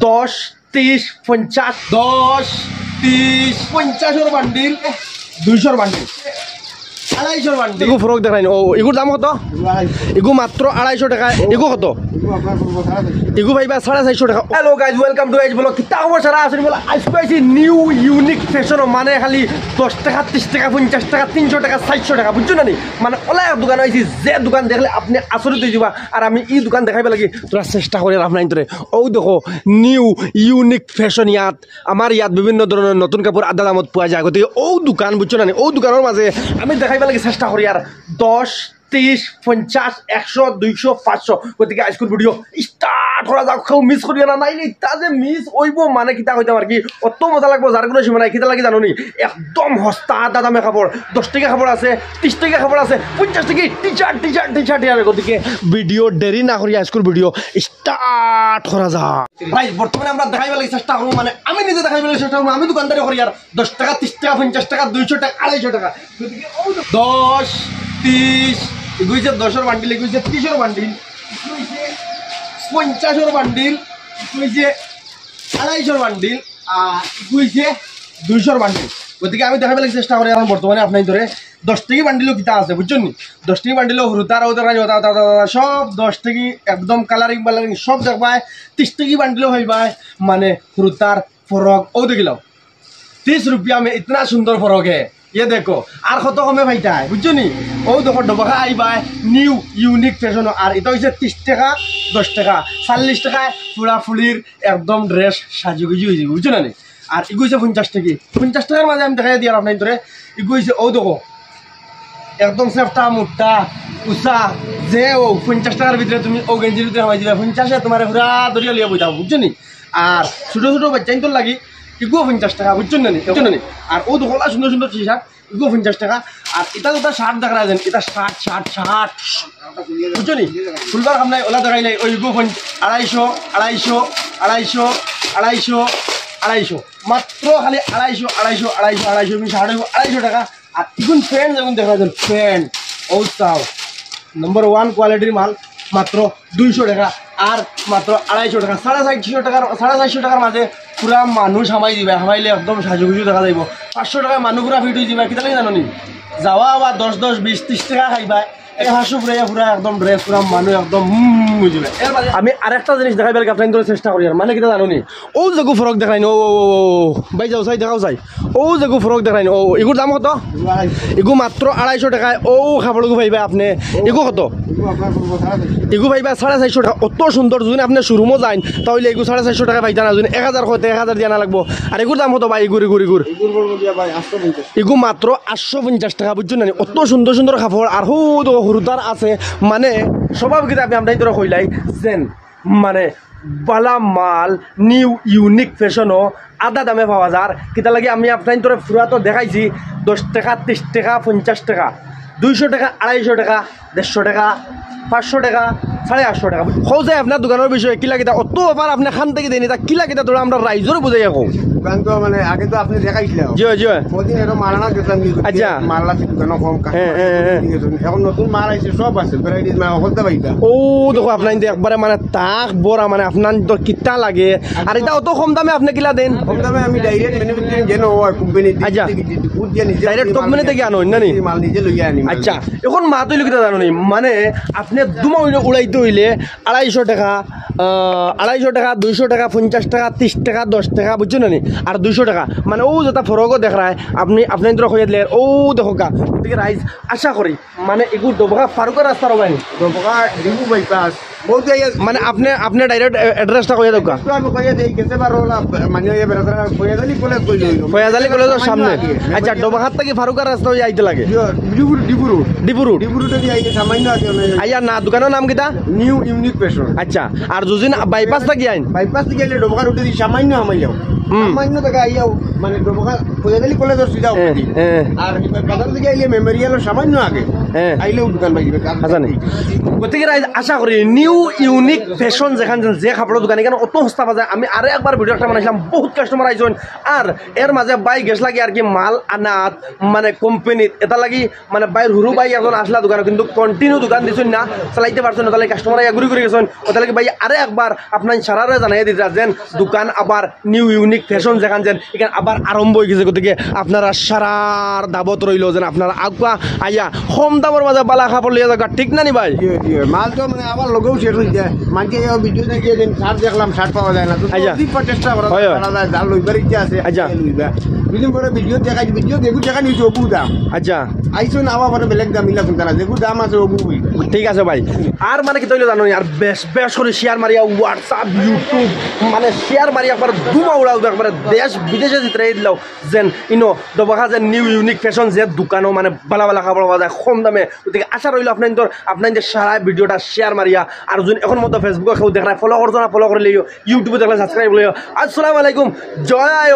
10, 30, 50, 10, 30, 50 bundle, 200 bundle, 250 bundle. এগু ফরক দেখাই ও এগুর দাম কত? এগু মাত্র 250 টাকা। এগু কত? এগু ভাইবা 450 টাকা। Hello guys, welcome to H blog. কিতা খবর সারা আসেন বলে আজকে আইছি নিউ ইউনিক ফ্যাশন, মানে খালি 10 টাকা, 30 টাকা, 50 টাকা, 300 টাকা, 400 টাকা, বুঝছো না নি? মানে ওলা দোকান আইছি, যে দোকান দেখলে আপনি আচরিত হয়ে যাবা। আর আমি এই দোকান দেখাইবা লাগি তোরা চেষ্টা করে লাভ নাই তোরে। ও দেখো নিউ ইউনিক ফ্যাশন, ইয়াত আমার ইয়াত বিভিন্ন ধরনের নতুন কাপড় আধা দামত পোৱা যায়। গতিকে ও দোকান, বুঝছো না নি? ও দোকানের মাঝে আমি দেখাইবা লাগি চেষ্টা করি আর 10, 30, 50, 100, 200, 500। গতিকে আজকের ভিডিও স্টার্ট করা যাক। কেউ মিস করিও না, নাই তা যে মিস হইব মানে কিতা কইতাম আর কি, অত মজা লাগবো যার কোনো সীমা নাই। কিতা লাগে জানো নি? একদম সস্তা আধা দামে কাপড়। 10 টাকা কাপড় আছে, 30 টাকা কাপড় আছে, 50 টাকা টি-শার্ট। গতিকে ভিডিও দেরি না করি আজকের ভিডিও স্টার্ট করা যাক। ভাই বর্তমানে আমরা দেখাইবা লাগি চেষ্টা করবো, মানে আমি নিজে দেখাইবা লাগি চেষ্টা করবো। আমি দোকানদারি করি আর 10 টাকা, 30 টাকা, 50 টাকা, 200 টাকা, 250 টাকা। গতিকে 10, 30, এগুইছে 10 বান্ডিল, এগুইছে 30 বান্ডিল, এগুইছে 50 বান্ডিল, এগুইছে 250 বান্ডিল, আর এগুইছে 200 বান্ডিল। গতিকে আমি দেখাবার চেষ্টা করি এখন বর্তমানে আপনার ধরে 10 টাকা বান্ডিলও কিতা আছে, বুঝছেন নি? 10 টাকা বান্ডিলও হুরুতার সব 10 টাকা একদম কালারিং সব দেখবায়। 30 টাকা বান্ডিলও হইবায়, মানে হুরুতার ফরক ও দেখিলাম 30 रुपया में इतना सुंदर फरक है, ये देखो। আর কত কমে ভাইটা है, বুঝছো নি? ও দেখো ডবকা আইবাই নিউ ইউনিক ফ্যাশন। আর এটা হচ্ছে 30 টাকা, 10 টাকা, 40 টাকায় ফুলা ফুলির একদম ড্রেস সাজু গুজু হয়ে যাবে, বুঝছো না নি? আর এগু হচ্ছে 50 টাকা। 50 টাকার মাঝে আমি দেখাই দিই আর আপনার ধরে এগু হচ্ছে ও দেখো একদম সেফটা মুটটা উষা যে ও 50 টাকার ভিতরে তুমি ও গেঞ্জির ভিতরে হয়ে যাবে। 50 তোমার পুরা দরিয়া লিয়া বইতাম, বুঝছো নি? আর ছোটো ছোটো বাচ্চা তো লাগি এগুলো 50 টাকা, বুঝছেন না নি? আর ও দোকলা সুন্দর সুন্দর টি শার্ট, এগুলো 50 টাকা। আর এটা তো শার্ট দেখা যায়, এটা শার্ট বুঝছো নি? ফুলবার কাম নাই, ওলা দেখাই নাই। ওই এগুলো 250 মাত্র খালি 250 শার্ট হইব 250 টাকা। আর এখন প্যান্ট যেমন দেখা যায়, প্যান্ট ও চাও নম্বর 1 কোয়ালিটির মাল মাত্র 200 টাকা। আর মাত্র 250 টাকা, 450 টাকার মাঝে পুরা মানুষ হামাই দিবে। হামাইলে একদম সাজুগুজু দেখা যাইব। 500 টাকায় মানুষ পুরা ফিট হয়ে যাবে। কিতা লাগে জানো নি? যাওয়া বা 10, 20, 30 টাকা খাইবা, 150 পুরা একদম ড্রেস পুরা মানুষ একদম বুঝবে। আমি আরেকটা জিনিস দেখাই বেলা আপনার চেষ্টা করি আর, মানে কিতা জানো নি? ও যেগু ফরক দেখাই নি, ও ভাই যাও চাই দেখাও চাই। ও যেগু ফরক দেখাই নি, ও এগুর দাম কত? এগু মাত্র 250 টাকায়। ও খাবারগু ভাইবা আপনি এগু কত? এগু ভাইবা 450 টাকা। অত সুন্দর, যদি আপনি শোরুমও যান তাহলে এগু 450 টাকা পাইতা না। যদি 1000 হতে 1000 দিয়া না লাগবো। আর এগুর দাম কত ভাই? এগুর এগু মাত্র 850 টাকা, বুঝছেন না? অত সুন্দর সুন্দর কাপড় আর হুরুদার আছে, মানে স্বভাব কিতা আপনি আপনার তোরা কইলাই যেন মানে বালা মাল নিউ ইউনিক ফ্যাশনও আধা দামে পাওয়া যায়। কিতা লাগে আমি আপনার তোরা ফুরা তো দেখাইছি 10 টাকা, 30 টাকা, 50 টাকা, 200 টাকা, 250 টাকা, 150 টাকা, 500 টাকা, 850 টাকা। হো যায় আপনার দোকানের বিষয়ে কিলা কিতা অত আবার আপনি খান থেকে দেয়নি তা কিলা কিতা তোরা আমরা রাইজরে বুঝাই রাখো। দোকান তো মানে আগে তো আপনি দেখাইছিলেন, জি জি ওদিন এরকম মারানা গেছিলাম। আচ্ছা মাল আছে দোকানে কম, এখন নতুন মাল আছে, সব আছে ভ্যারাইটিস মাল বলতে পাইতা। ও দেখো আপনার একবারে মানে তাক বড়া, মানে আপনার তো কিতা লাগে। আর এটা অত কম দামে আপনি কিলা দেন? কম দামে আমি ডাইরেক্ট ম্যানুফ্যাকচারিং যেন হয় কোম্পানি। আচ্ছা ডাইরেক্ট কোম্পানি থেকে আনো না নি? মাল নিজে লইয়া আনি। আচ্ছা এখন মা তৈরি কিতা জানো নি? মানে আপনি দুমা উড়াইতে হইলে 250 টাকা, 200 টাকা, 50 টাকা, 30 টাকা, 10 টাকা, বুঝছো না নি? আর 200 টাকা, মানে ও যেটা ফরকও দেখ রায় আপনি আপনার হয়ে দিলে ও দেখো গা। গতিকে রাইজ আশা করি মানে এগুলো ডবকা ফারুকের রাস্তা রবাইনি, ডবকা ডিপু বাইপাস বহুত মানে আপনি ডাইরেক্ট এড্রেসটা কইয়া দেখ। আমি কইয়া দেই গেছে বারো মানে বেরোতে ফয়াজালি কলেজ কইলো, ফয়াজালি কলেজের সামনে। আচ্ছা ডবকার থেকে ফারুকের রাস্তা হয়ে আইতে লাগে ডিপু রুটে দিয়ে আইতে সামান্য আছে। আইয়া না দোকানের নাম কিটা? New unique fashion. আচ্ছা আর যদি বাইপাস থেকে আইন, বাইপাস থেকে আইলে ডবকা রুটে দিয়ে সামান্য আমি যাও, সামান্য টাকা আইয়াও মানে ডবকা ফয়াজালি কলেজের সিধা। আর বাজার থেকে আইলে মেমোরিয়ালের সামান্য আগে হ্যাঁ। আইলেও দোকান পাই যাবে জানি গতিকে আশা করি নিউ ইউনিক ফ্যাশন যেখান যে কাপড়ের দোকান এখানে অত সস্তা পাওয়া যায় আমি আরো একবার ভিডিও একটা বানাইছিলাম বহুত কাস্টমার আইছেন আর এর মাঝে বাই গেছ লাগি আর কি মাল আনাত মানে কোম্পানিত এটা লাগি মানে বাইর হুরু বাই এখন আসলা দোকানে কিন্তু কন্টিনিউ দোকান দিছেন না চালাইতে পারছেন না তাহলে কাস্টমার ঘুরি ঘুরি গেছেন ওটাকে ভাই আরো একবার আপনার সারারে জানাই দিতে যেন দোকান আবার নিউ ইউনিক ফ্যাশন যেখান যেন এখানে আবার আরম্ভ হয়ে গেছে গতিকে আপনারা সারার দাবত রইল যেন আপনারা আগুয়া আইয়া কম দামের মাঝে বালা কাপড় লিয়ে যাওয়া ঠিক না নি ভাই মাল তো মানে আমার লগেও শেষ হয়ে যায় মানকে ভিডিও দেখিয়ে দিন শার্ট দেখলাম শার্ট পাওয়া যায় না তো আচ্ছা। চেষ্টা করা হয়, হয়। যায় যার লইবার ইচ্ছা আছে আচ্ছা। লইবা দুদিন পরে ভিডিও দেখাই ভিডিও দেখু দেখা নিয়েছি অবু দাম আচ্ছা আইসো না আবার পরে বেলেগ দাম মিলা শুনতে না দেখু দাম আছে অবু ঠিক আছে ভাই আর মানে কি তৈলে জানো আর বেশ বেশ করে শেয়ার মারিয়া হোয়াটসঅ্যাপ ইউটিউব মানে শেয়ার মারিয়া একবার ধুমা উড়াও একবার দেশ বিদেশে জিতরাই দিলাও যেন ইনো দবাখা যে নিউ ইউনিক ফ্যাশন যে দোকানও মানে বালা বালা কাপড় পাওয়া যায় কম দামে গতিকে আশা রইল আপনার যে সারা ভিডিওটা শেয়ার মারিয়া আর যদি এখন মতো ফেসবুকে কেউ দেখা ফলো করছো না ফলো করে লিও ইউটিউবে দেখলে সাবস্ক্রাইব লিও আসসালামু আলাইকুম জয়